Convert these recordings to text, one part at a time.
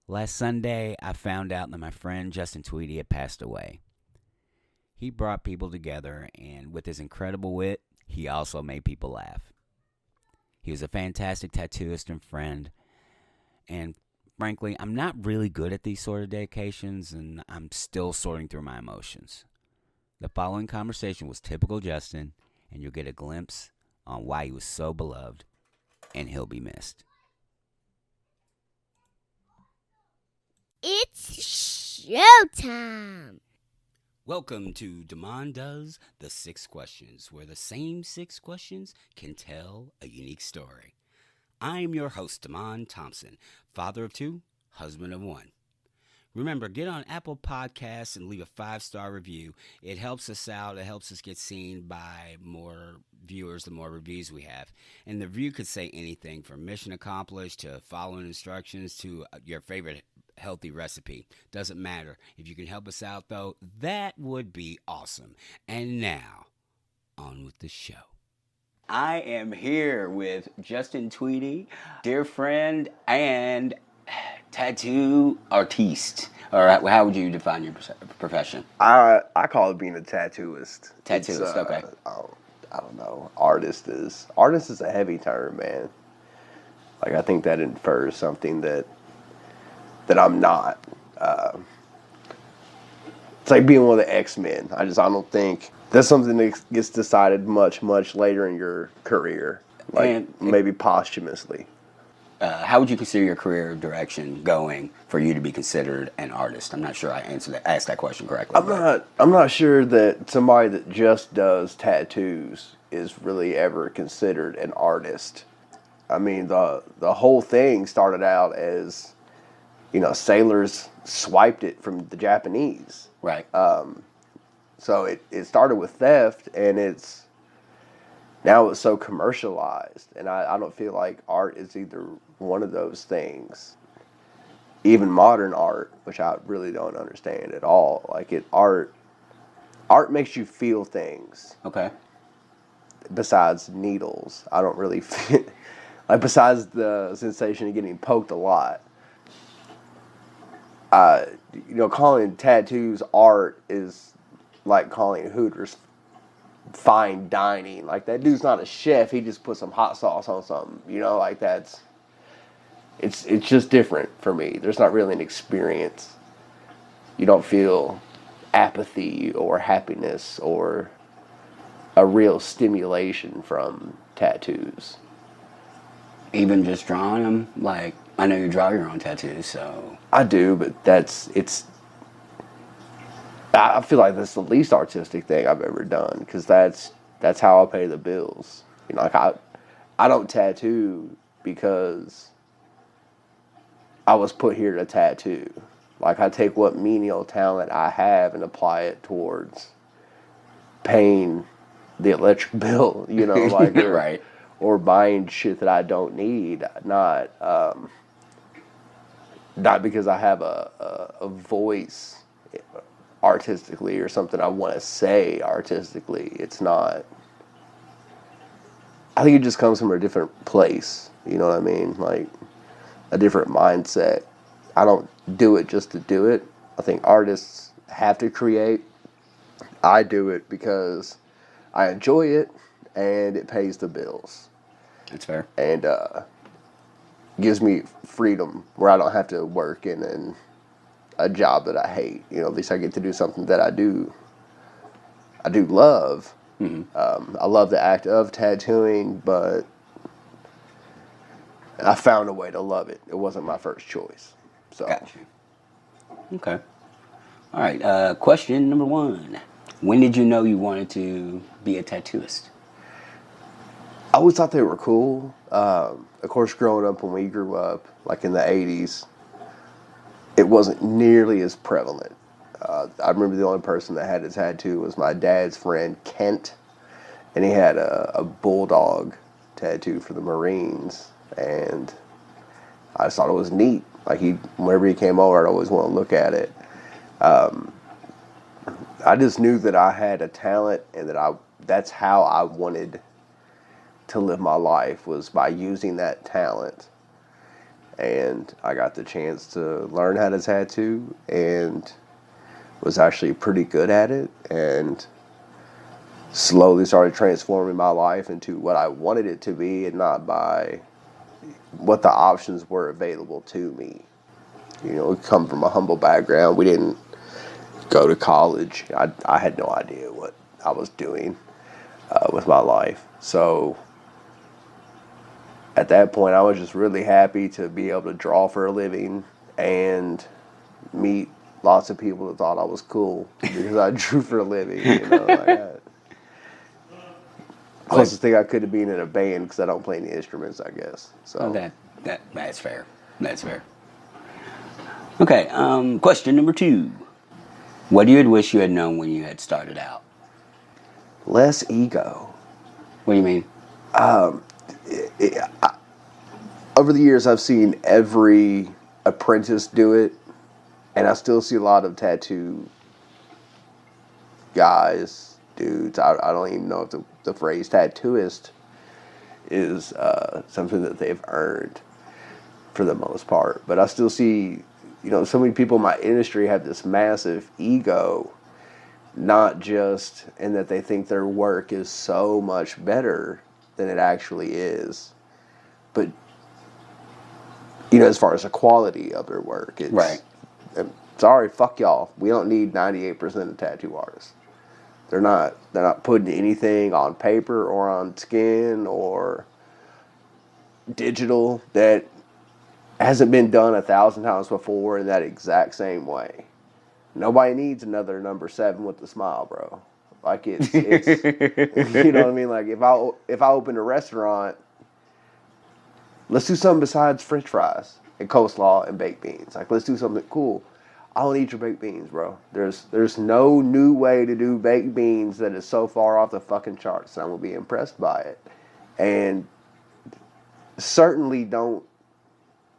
Last Sunday, I found out that my friend Justin Tweedy had passed away. He brought people together, and with his incredible wit, he also made people laugh. He was a fantastic tattooist and friend, and frankly, I'm not really good at these sort of dedications, and I'm still sorting through my emotions. The following conversation was typical Justin, and you'll get a glimpse on why he was so beloved, and he'll be missed. It's showtime! Welcome to Damon Does the 6 Questions, where the same 6 questions can tell a unique story. I'm your host, Damon Thompson, father of 2, husband of 1. Remember, get on Apple Podcasts and leave a 5-star review. It helps us out. It helps us get seen by more viewers the more reviews we have. And the review could say anything from mission accomplished to following instructions to your favorite healthy recipe. Doesn't matter. If you can help us out, though, that would be awesome. And now, on with the show. I am here with Justin Tweedy, dear friend and tattoo artiste. All right, how would you define your profession? I call it being a tattooist. Tattooist, okay. I don't know. Artist is a heavy term, man. Like, I think that infers something that I'm not. It's like being one of the X-Men. I don't think that's something that gets decided much later in your career, maybe posthumously. How would you consider your career direction going for you to be considered an artist? I'm not sure I asked that question correctly. I'm not sure that somebody that just does tattoos is really ever considered an artist. I mean, the whole thing started out as, sailors swiped it from the Japanese. Right. So it started with theft, and now it's so commercialized, and I don't feel like art is either one of those things. Even modern art, which I really don't understand at all. Art makes you feel things. Okay. Besides needles, I don't really feel, besides the sensation of getting poked a lot. Calling tattoos art is like calling Hooters fine dining. Like, that dude's not a chef. He just put some hot sauce on something. It's just different for me. There's not really an experience. You don't feel apathy or happiness or a real stimulation from tattoos. Even just drawing them? Like, I know you draw your own tattoos, so... I do, but I feel like that's the least artistic thing I've ever done, because that's how I pay the bills. I don't tattoo because I was put here to tattoo. I take what menial talent I have and apply it towards paying the electric bill, Right. Or buying shit that I don't need, not because I have a voice artistically or something I want to say artistically. It's not. I think it just comes from a different place. You know what I mean? Like, a different mindset. I don't do it just to do it. I think artists have to create. I do it because I enjoy it and it pays the bills. That's fair. And gives me freedom where I don't have to work in a job that I hate. At least I get to do something that I do love. Mm-hmm. I love the act of tattooing, but I found a way to love it. It wasn't my first choice. So. Got you. Okay. All right. Question number 1. When did you know you wanted to be a tattooist? I always thought they were cool. Of course, growing up when we grew up, like in the 80s, it wasn't nearly as prevalent. I remember the only person that had a tattoo was my dad's friend, Kent, and he had a bulldog tattoo for the Marines, and I just thought it was neat. Whenever he came over, I'd always want to look at it. I just knew that I had a talent, and that's how I wanted to live my life, was by using that talent. and I got the chance to learn how to tattoo and was actually pretty good at it, and slowly started transforming my life into what I wanted it to be and not by what the options were available to me. You know, we come from a humble background. We didn't go to college. I had no idea what I was doing with my life. So at that point, I was just really happy to be able to draw for a living and meet lots of people that thought I was cool because I drew for a living. You know, like that. Closest thing I could have been in a band because I don't play any instruments, I guess. So That's fair. That's fair. Okay. Question number 2. What do you wish you had known when you had started out? less ego. What do you mean? Over the years, I've seen every apprentice do it, and I still see a lot of tattoo guys, dudes. I don't even know if the phrase tattooist is something that they've earned for the most part. But I still see, so many people in my industry have this massive ego, not just in that they think their work is so much better than it actually is, but as far as the quality of their work, it's right. Sorry, fuck y'all. We don't need 98% of tattoo artists. They're not putting anything on paper or on skin or digital that hasn't been done 1,000 times before in that exact same way. Nobody needs another number 7 with the smile, bro. Like it's you know what I mean? Like if I open a restaurant, let's do something besides French fries and coleslaw and baked beans. Like let's do something cool. I don't eat your baked beans, bro. There's no new way to do baked beans that is so far off the fucking charts that I'm gonna be impressed by it. And certainly don't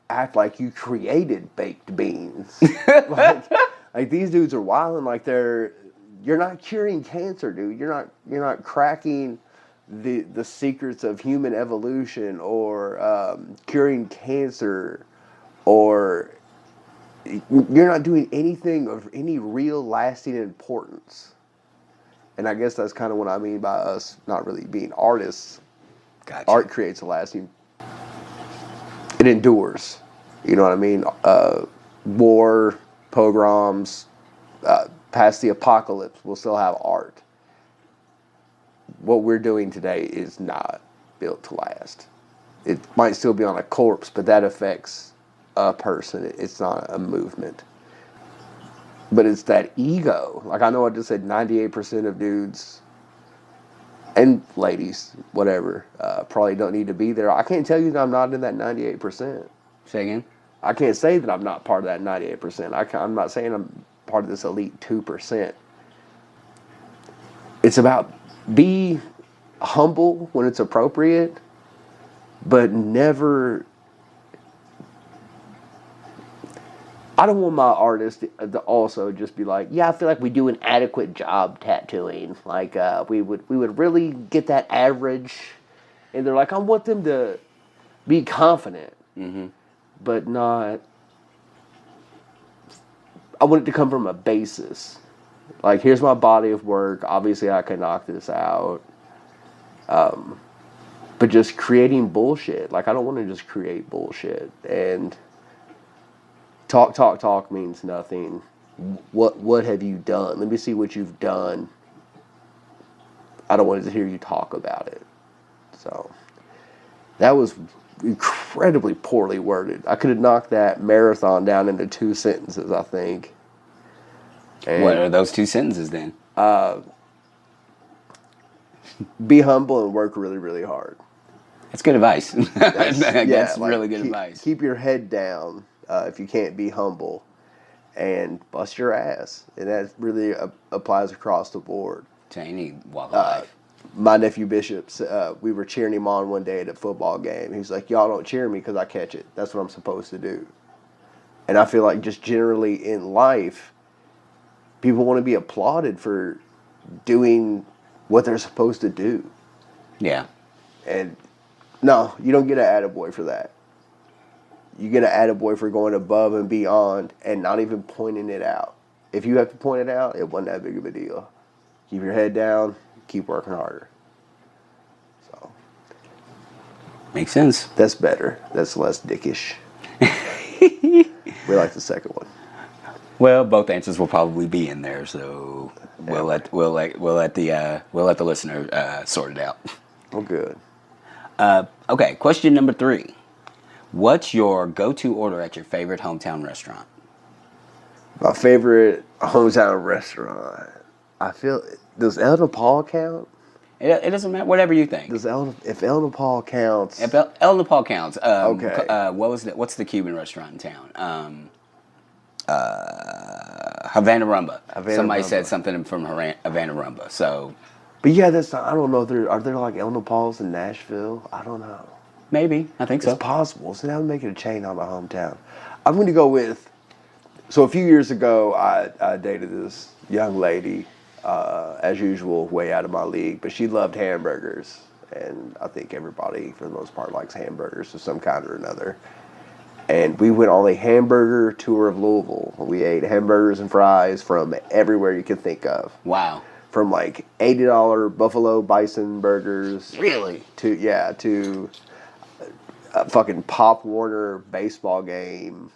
act like you created baked beans. like these dudes are wilding like you're not curing cancer, dude. You're not cracking the secrets of human evolution or curing cancer, or you're not doing anything of any real lasting importance. And I guess that's kind of what I mean by us not really being artists. Gotcha. Art creates a lasting, it endures. You know what I mean? War, pogroms, past the apocalypse, we'll still have art. What we're doing today is not built to last. It might still be on a corpse, but that affects a person. It's not a movement. But it's that ego. Like I know I just said 98% of dudes and ladies, whatever, probably don't need to be there. I can't tell you that I'm not in that 98%. Say again? I can't say that I'm not part of that 98%. I'm not saying I'm part of this elite 2%. It's about be humble when it's appropriate, but never. I don't want my artist to also just be like, yeah, I feel like we do an adequate job tattooing. Like we would really get that average, and they're like, I want them to be confident, but not. I want it to come from a basis. Like, here's my body of work. Obviously, I can knock this out. But just creating bullshit. Like, I don't want to just create bullshit. And talk means nothing. What have you done? Let me see what you've done. I don't want to hear you talk about it. So, that was incredibly poorly worded. I could have knocked that marathon down into 2 sentences, I think. And what are those 2 sentences then? Be humble and work really, really hard. That's good advice. That's like, really good advice. Keep your head down if you can't be humble, and bust your ass. And that really applies across the board. To any walk of life. My nephew Bishop, we were cheering him on one day at a football game. He was like, y'all don't cheer me because I catch it. That's what I'm supposed to do. And I feel like just generally in life, people want to be applauded for doing what they're supposed to do. Yeah. And no, you don't get an attaboy for that. you get an attaboy for going above and beyond and not even pointing it out. If you have to point it out, it wasn't that big of a deal. Keep your head down, keep working harder. So Makes sense. that's better. That's less dickish. We like the second one. Well, both answers will probably be in there, so we'll let the listener sort it out. Well, good. Okay, question number 3. What's your go-to order at your favorite hometown restaurant? My favorite hometown restaurant. I feel, does El Nepal count? It doesn't matter. Whatever you think. If El Nepal counts? If El Nepal counts. Okay. What's the Cuban restaurant in town? Havana Rumba. Somebody said something from Havana Rumba. So. But yeah, that's not, I don't know. Are there like El Nepals in Nashville? I don't know. Maybe. I think so. It's possible. So now I'm making a chain on my hometown. I'm going to go with. So a few years ago, I dated this young lady, as usual, way out of my league, but she loved hamburgers. And I think everybody, for the most part, likes hamburgers of some kind or another. And we went on a hamburger tour of Louisville. We ate hamburgers and fries from everywhere you could think of. Wow. From like $80 Buffalo Bison burgers. Really? To a fucking Pop Warner baseball game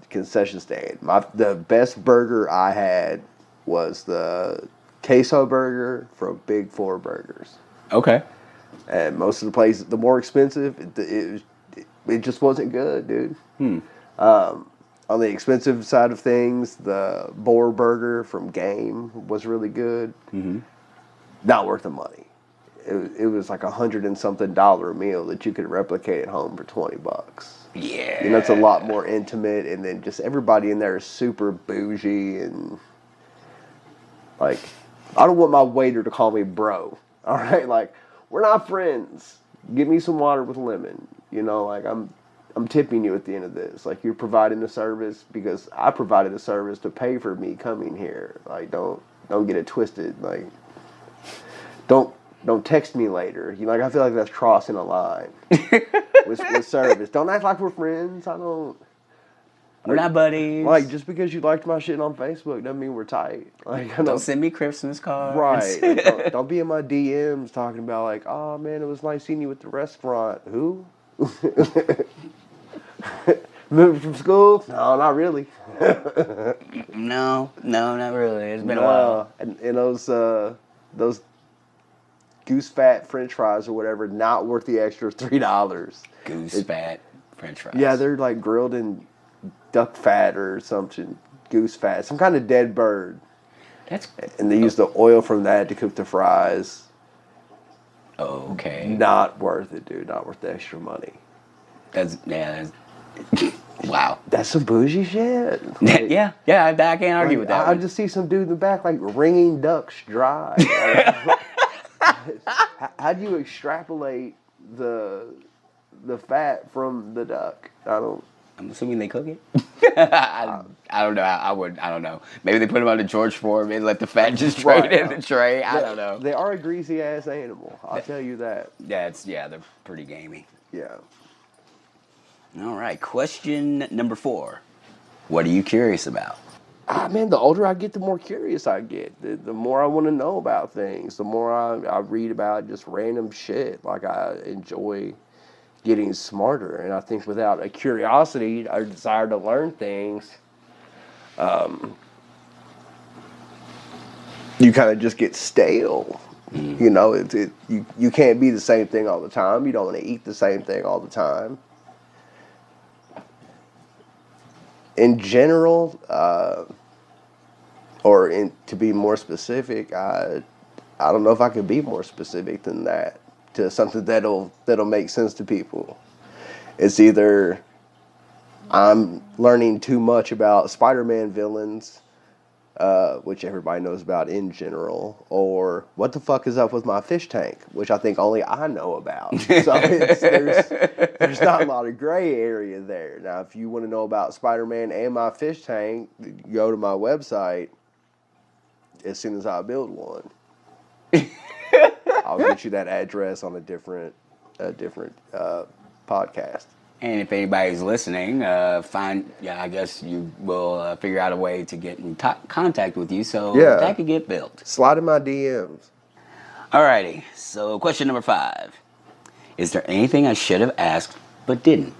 concession stand. The best burger I had was the queso burger from Big Four Burgers. Okay. And most of the places, the more expensive, it just wasn't good, dude. On the expensive side of things, the boar burger from Game was really good. Mm-hmm. Not worth the money. It was like $100 and something meal that you could replicate at home for $20. Yeah. You know, it's a lot more intimate, and then just everybody in there is super bougie, and like, I don't want my waiter to call me bro. All right, like, we're not friends. Give me some water with lemon. You know, like, I'm tipping you at the end of this. Like, you're providing a service because I provided a service to pay for me coming here. Like, don't get it twisted. Like, don't text me later. You know, like, I feel like that's crossing a line with service. Don't act like we're friends. We're not buddies. Like, just because you liked my shit on Facebook doesn't mean we're tight. Like, don't send me Christmas cards. Right. Like, don't be in my DMs talking about like, oh man, it was nice seeing you at the restaurant. Who? Moving from school? No, not really. No, not really. It's been a while. And those goose fat French fries or whatever, not worth the extra $3. Goose fat French fries. Yeah, they're like grilled in duck fat or something, goose fat, some kind of dead bird. And they use the oil from that to cook the fries. Okay. Not worth it, dude. Not worth the extra money. That's wow. That's some bougie shit. Like, yeah. I can't argue with that. I just see some dude in the back like wringing ducks dry. How do you extrapolate the fat from the duck? I'm assuming they cook it. I don't know. I don't know. Maybe they put them on the George Foreman and let the fat just drain in the tray. I don't know. They are a greasy ass animal. I'll tell you that. Yeah, they're pretty gamey. Yeah. All right. Question number 4. What are you curious about? Man, the older I get, the more curious I get. The more I want to know about things. The more I read about just random shit. Like, I enjoy getting smarter. And I think without a curiosity, a desire to learn things, you kind of just get stale. Mm. You know, you can't be the same thing all the time. You don't want to eat the same thing all the time. In general, to be more specific, I don't know if I could be more specific than that to something that'll make sense to people. It's either I'm learning too much about Spider-Man villains, which everybody knows about in general, or what the fuck is up with my fish tank, which I think only I know about. So there's not a lot of gray area there. Now, if you want to know about Spider-Man and my fish tank, go to my website as soon as I build one. I'll get you that address on a different podcast. And if anybody's listening, I guess you will figure out a way to get in contact with you so that could get built. Slide in my DMs. Alrighty, so question number 5. Is there anything I should have asked but didn't?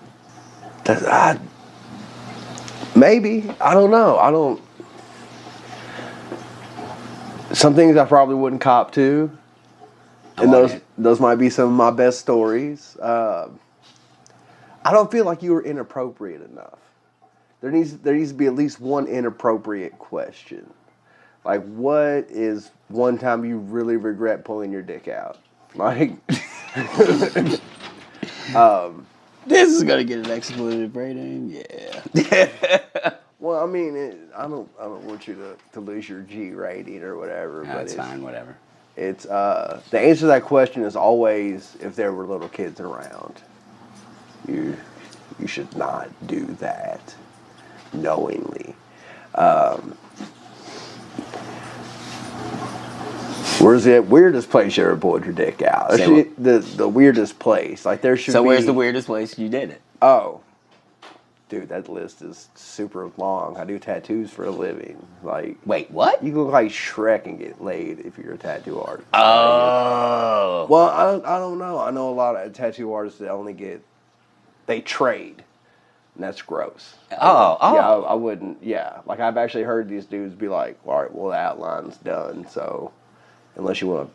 Maybe. I don't know. Some things I probably wouldn't cop to. And those might be some of my best stories. I don't feel like you were inappropriate enough. There needs to be at least one inappropriate question. Like, what is one time you really regret pulling your dick out? Like, this is gonna get an expletive rating. Yeah. well, I mean, I don't want you to lose your G rating or whatever. No, but it's fine, whatever. It's the answer to that question is always if there were little kids around. You should not do that knowingly. Where's the weirdest place you ever pulled your dick out? The weirdest place. Like there should be. So where's the weirdest place you did it? Oh. Dude, that list is super long. I do tattoos for a living. Like, wait, what? You can look like Shrek and get laid if you're a tattoo artist. Oh. Well, I don't know. I know a lot of tattoo artists that they trade. And that's gross. Oh. Yeah, I wouldn't. Yeah. Like, I've actually heard these dudes be like, all right, well, the outline's done. So, unless you want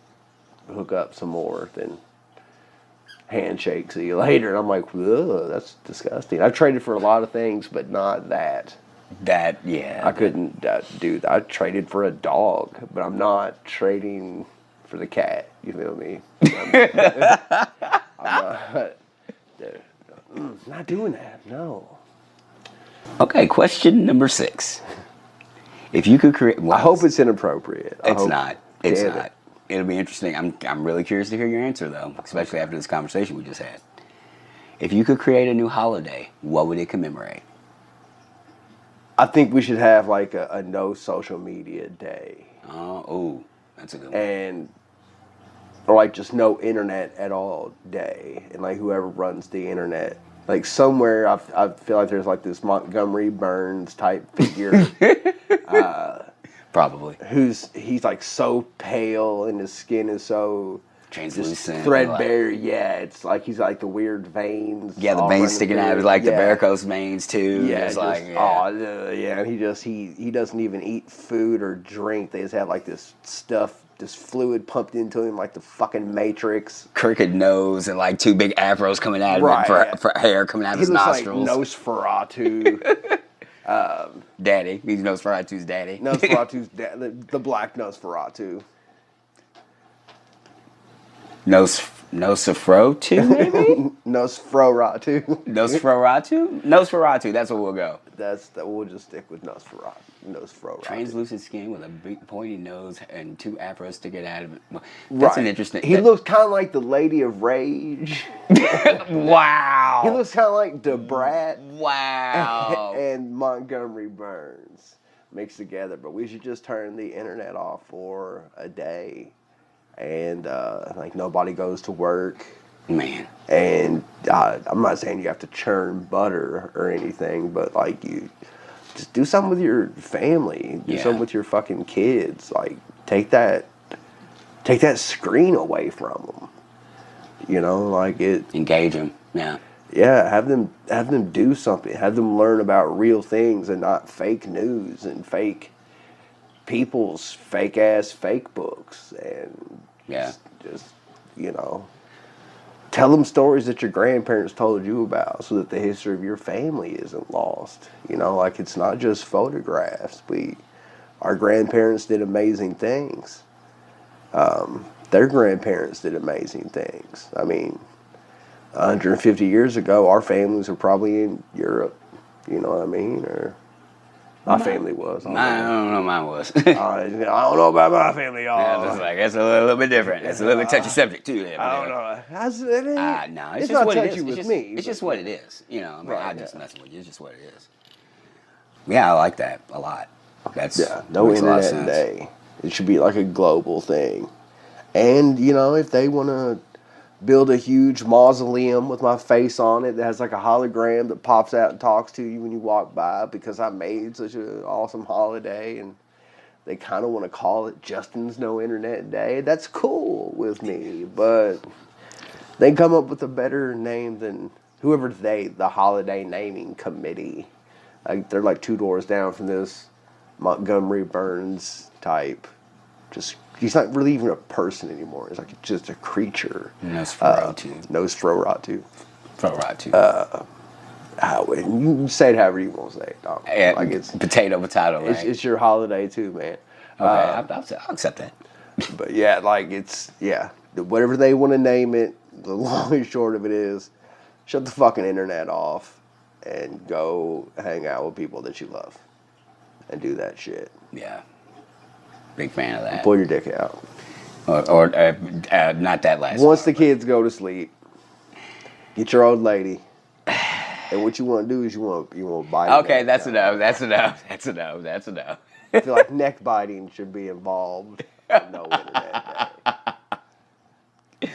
to hook up some more, then handshake, see you later. And I'm like, ugh, that's disgusting. I've traded for a lot of things, but not that. Yeah. I couldn't do that. I traded for a dog, but I'm not trading for the cat. You feel me? I'm not doing that. No. Okay, question number 6. If you could create... I hope it's inappropriate. It's not. It'll be interesting. I'm really curious to hear your answer, though, especially after this conversation we just had. If you could create a new holiday, what would it commemorate? I think we should have like a no social media day. Oh, that's a good one. Or like just no internet at all day. And like whoever runs the internet. Like somewhere, I feel like there's like this Montgomery Burns type figure. Probably. He's like so pale and his skin is so translucent, threadbare. Yeah, it's like he's like the weird veins. Yeah, the veins sticking out of like the varicose veins too. Yeah, and he doesn't even eat food or drink. They just have like this stuff, this fluid pumped into him like the fucking Matrix. Crooked nose and like 2 big afros coming out of it for hair coming out of his nostrils. Like Nosferatu. Daddy. He's Nosferatu's daddy. Nosferatu's the black Nosferatu. Nosferatu, maybe? Nosferatu. Nosferatu, that's what we'll go. We'll just stick with Nosferatu. Translucent skin with a big pointy nose and 2 afros sticking out of it. That's an interesting... He looks kind of like the Lady of Rage. Wow. He looks kind of like Debrat. Wow. And Montgomery Burns mixed together. But we should just turn the internet off for a day. And like nobody goes to work. Man. And I'm not saying you have to churn butter or anything, but like you just do something with your family. Do something with your fucking kids. Like take that screen away from them. You know, like it. Engage them. Yeah. Yeah, have them do something. Have them learn about real things and not fake news and fake people's fake books, and just you know, tell them stories that your grandparents told you about so that the history of your family isn't lost. You know, like it's not just photographs. Our grandparents did amazing things. Their grandparents did amazing things. I mean, 150 years ago, our families were probably in Europe. You know what I mean? Or my family was. I don't know mine was. I don't know about my family, y'all. Yeah, it's like, that's a little bit different. It's a little bit touchy subject, too. There, I don't know. No, it's just not what touchy it is. with me. It's just what it is. You know, I mean, Right, I'm just messing with you. It's just what it is. Yeah, I like that a lot. That's no makes a lot of internet sense. day. It should be like a global thing. And, you know, if they want to build a huge mausoleum with my face on it that has like a hologram that pops out and talks to you when you walk by because I made such an awesome holiday, and they kind of want to call it Justin's No Internet Day. That's cool with me, but they come up with a better name than whoever the holiday naming committee. Like, they're like 2 doors down from this Montgomery Burns type. Just, he's not really even a person anymore. He's like just a creature. Nosferatu. Nosferatu. Nosferatu. You say it however you want to say it, dog. Yeah, like it's potato, right? It's your holiday too, man. Okay, I'll accept that. But yeah, like whatever they want to name it. The long and short of it is, shut the fucking internet off and go hang out with people that you love, and do that shit. Yeah, big fan of that. Pull your dick out. Or not that last. Once the kids go to sleep, get your old lady. And what you want to do is you want to bite. Okay, that's enough. That's enough. I feel like neck biting should be involved. No internet day.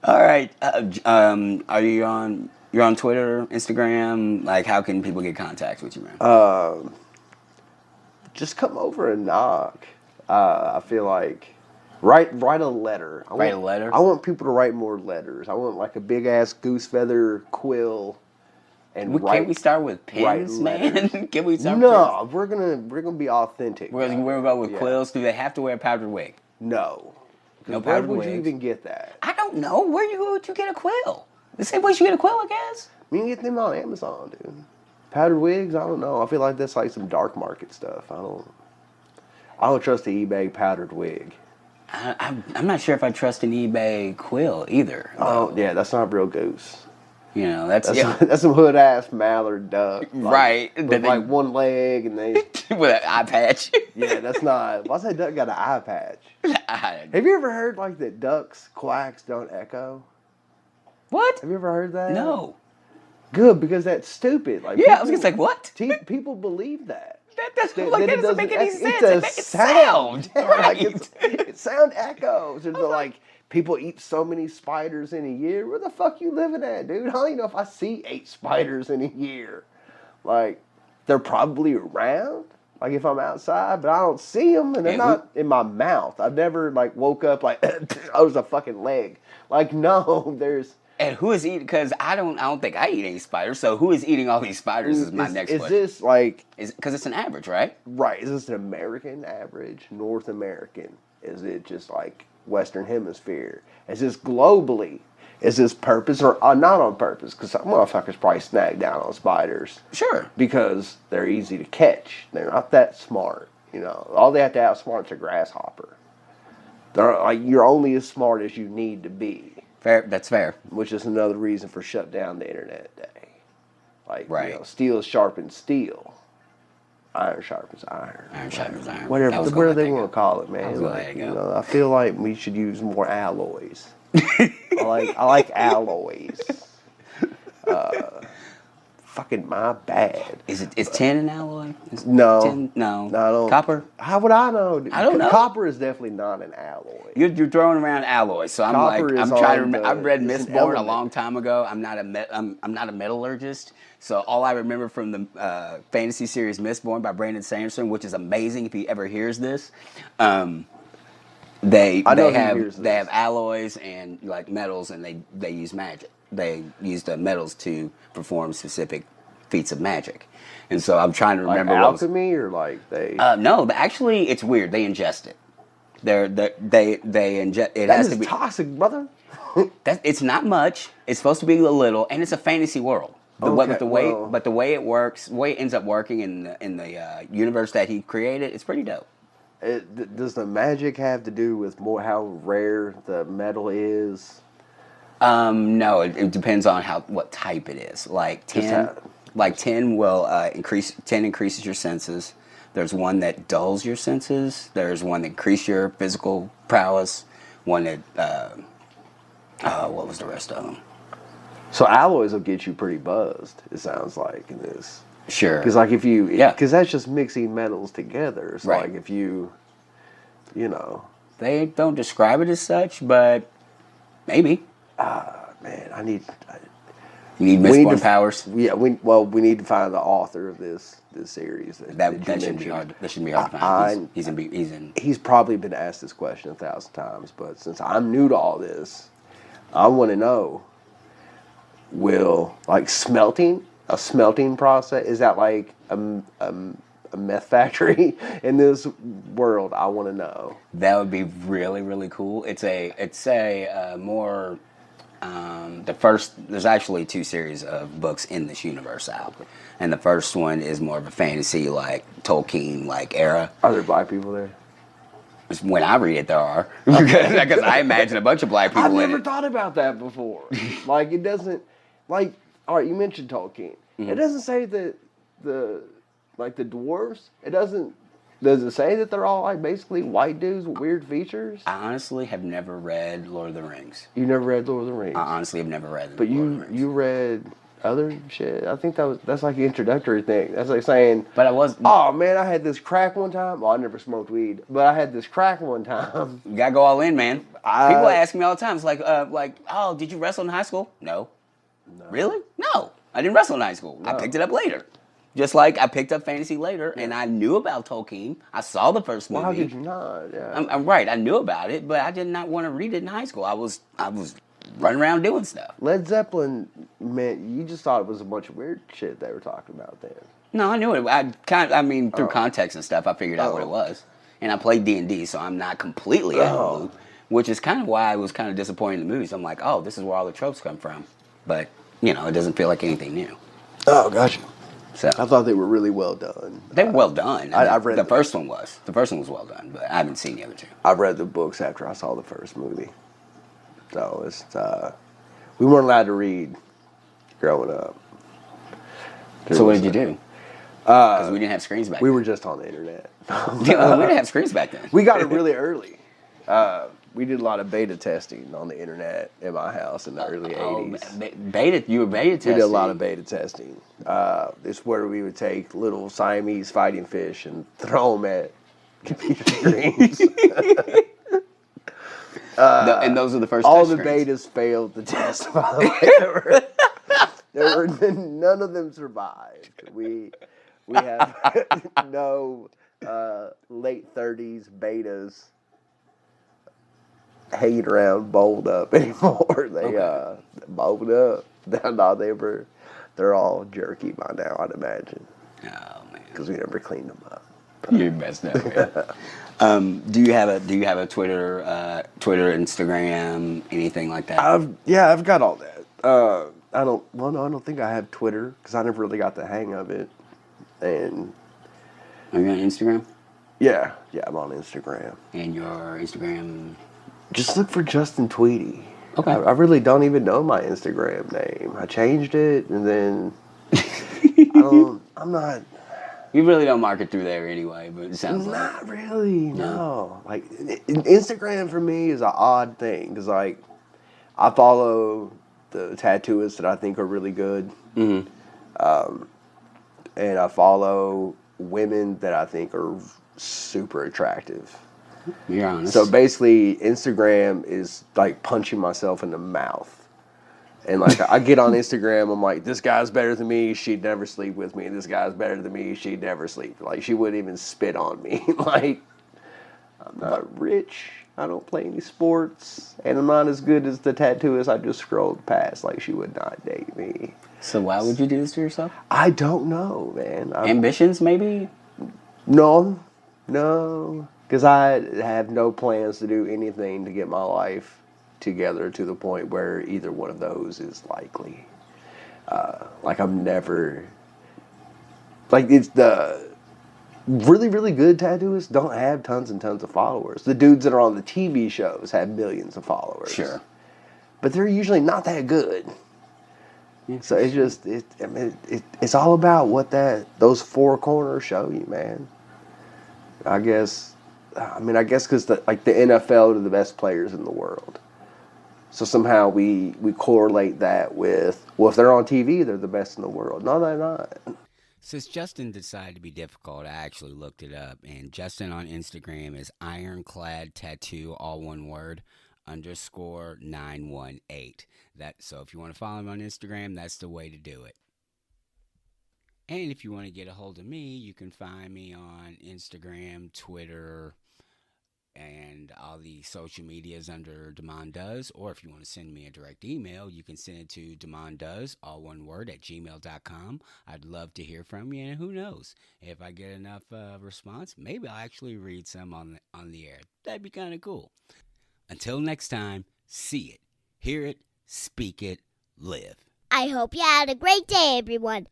All right. Are you on? You're on Twitter, Instagram. Like, how can people get contact with you, man? Just come over and knock. I feel like write a letter. I want people to write more letters. I want like a big ass goose feather quill. And Can't we start with pens, man? Can we start? No, we're gonna be authentic. We're gonna go with quills. Do they have to wear a powdered wig? No. No Where powdered would wigs. you even get that? I don't know. Where would you get a quill? The same place you get a quill, I guess. You can get them on Amazon, dude. Powdered wigs, I don't know. I feel like that's like some dark market stuff. I don't trust the eBay powdered wig. I'm not sure if I trust an eBay quill either. Oh yeah, that's not real goose. You know, that's that's some hood ass mallard duck, right? With like one leg and they with an eye patch. Yeah, that's not. Why's that duck got an eye patch? Have you ever heard like that ducks quacks don't echo? What? Have you ever heard that? No. Good, because that's stupid. Like, yeah, I was gonna say what? People believe that. That doesn't make any sense. It's a sound. Right. Like it's sound echoes. It's like people eat so many spiders in a year. Where the fuck you living at, dude? I don't even know if I see 8 spiders in a year. Like, they're probably around. Like, if I'm outside, but I don't see them, and they're not in my mouth. I've never like woke up like, oh, there's a fucking leg. Like, no, there's. And who is eating? Because I don't think I eat any spiders. So who is eating all these spiders? Is my next question. Is this like? Because it's an average, right? Right. Is this an American average? North American? Is it just like Western Hemisphere? Is this globally? Is this purpose or not on purpose? Because some motherfuckers probably snag down on spiders. Sure. Because they're easy to catch. They're not that smart. You know, all they have to outsmart is a grasshopper. They're like, you're only as smart as you need to be. Fair. That's fair. Which is another reason for shut down the internet day. Like, right. You know, steel sharpens steel. Iron sharpens iron. Iron sharpens iron. Whatever they want to call it, man. I was gonna let it go. You know, I feel like we should use more alloys. I like alloys. Fucking my bad. Is tin an alloy? No. Tin? No. No, I don't. Copper? How would I know? I don't know. Copper is definitely not an alloy. You're throwing around alloys, so I'm Copper I'm is trying to on remember. I read it's an Mistborn a element. long time ago. I'm not a metallurgist, so all I remember from the fantasy series Mistborn by Brandon Sanderson, which is amazing if he ever hears this. They have alloys and like metals, and they use magic. They use the metals to perform specific feats of magic, and so I'm trying to remember. Like alchemy, or like they? No, actually, it's weird. They ingest it. They ingest. It That has is to be toxic, brother. It's not much. It's supposed to be a little, and it's a fantasy world. But the way it works, the way it ends up working in the universe that he created, it's pretty dope. Does the magic have to do with more how rare the metal is? No, it depends on what type it is. Like tin will increase. Tin increases your senses. There's one that dulls your senses. There's one that increases your physical prowess. One that what was the rest of them? So alloys will get you pretty buzzed. It sounds like in this. Sure. Because like because that's just mixing metals together. So right. Like if you know. They don't describe it as such, but Maybe. Man, You need we need Mistborn to powers. Yeah, we need to find the author of this series. That you shouldn't be mentioned. hard. That shouldn't be hard to find. He's in. He's probably been asked this question 1,000 times, but since I'm new to all this, I want to know: will like a smelting process? Is that like a meth factory in this world? I want to know. That would be really, really cool. It's a more there's actually 2 series of books in this universe out, and the first one is more of a fantasy like Tolkien like era. Are there black people there? When I read it, there are because I imagine a bunch of black people I've in never it. thought about that before. Like it doesn't like. All right, you mentioned Tolkien. It doesn't say that the dwarves. It doesn't. Does it say that they're all like basically white dudes with weird features? I honestly have never read Lord of the Rings. You never read Lord of the Rings. I honestly have never read. But Lord of the Rings. you read other shit. I think that's like the introductory thing. That's like saying. But I was. Oh man, I had this crack one time. Well, I never smoked weed, but I had this crack one time. You gotta go all in, man. People ask me all the time. It's like, oh, did you wrestle in high school? No. Really? No. I didn't wrestle in high school. I picked it up later. Just like I picked up fantasy later, and I knew about Tolkien. I saw the first movie. Well, how could you not? Yeah. I'm right. I knew about it, but I did not want to read it in high school. I was running around doing stuff. Led Zeppelin, man, you just thought it was a bunch of weird shit they were talking about then. No, I knew it. Through context and stuff, I figured out what it was. And I played D&D, so I'm not completely out of the loop, which is kind of why I was kind of disappointed in the movies. I'm like, oh, this is where all the tropes come from. But, it doesn't feel like anything new. Oh, gotcha. So I thought they were really well done. They were well done. I've read the first one was. The first one was well done, but I haven't seen the other 2. I read the books after I saw the first movie. So it's we weren't allowed to read growing up. So what did you do? Because we didn't have screens back then. We were just on the internet. We didn't have screens back then. We got it really early. We did a lot of beta testing on the internet in my house in the early 80s. You were beta testing? We did a lot of beta testing. It's where we would take little Siamese fighting fish and throw them at computer screens. And those are the first all touch the screens. betas failed the test, by the way. None of them survived. We have no late 30s betas hanging around bowled up anymore. They bowled up. They're all jerky by now, I'd imagine. Oh man, because we never cleaned them up. You're messed up, man. Do you have a Twitter, Instagram, anything like that? I've got all that. I don't think I have Twitter because I never really got the hang of it. And are you on Instagram? Yeah, I'm on Instagram. And your Instagram? Just look for Justin Tweedy. Okay. I really don't even know my Instagram name. I changed it, and then I'm not. You really don't market through there anyway, but it sounds like. Not really, no. Like, Instagram for me is an odd thing, because, like, I follow the tattooists that I think are really good. Mm-hmm. And I follow women that I think are super attractive. You're honest. So basically, Instagram is like punching myself in the mouth. And like, I get on Instagram, I'm like, this guy's better than me, she'd never sleep with me. This guy's better than me, she'd never sleep. Like, she wouldn't even spit on me. Like, I'm not rich, I don't play any sports, and I'm not as good as the tattooist I just scrolled past. Like, she would not date me. So why would you do this to yourself? I don't know, man. Ambitions, maybe? No. Because I have no plans to do anything to get my life together to the point where either one of those is likely. Like, I'm never... Like, it's the... Really, really good tattooists don't have tons and tons of followers. The dudes that are on the TV shows have millions of followers. Sure. But they're usually not that good. So it's just... It's all about what those four corners show you, man. I guess because the NFL are the best players in the world. So somehow we correlate that with, well, if they're on TV, they're the best in the world. No, they're not. Since Justin decided to be difficult, I actually looked it up. And Justin on Instagram is Ironclad Tattoo, all one word. _918. So if you want to follow me on Instagram, that's the way to do it. And if you want to get a hold of me, you can find me on Instagram, Twitter, and all the social medias under Demond Does. Or if you want to send me a direct email, you can send it to demonddoes, all one word, at gmail.com. I'd love to hear from you, and who knows, if I get enough response, maybe I'll actually read some on the air. That'd be kind of cool. Until next time, see it, hear it, speak it, live. I hope you had a great day, everyone.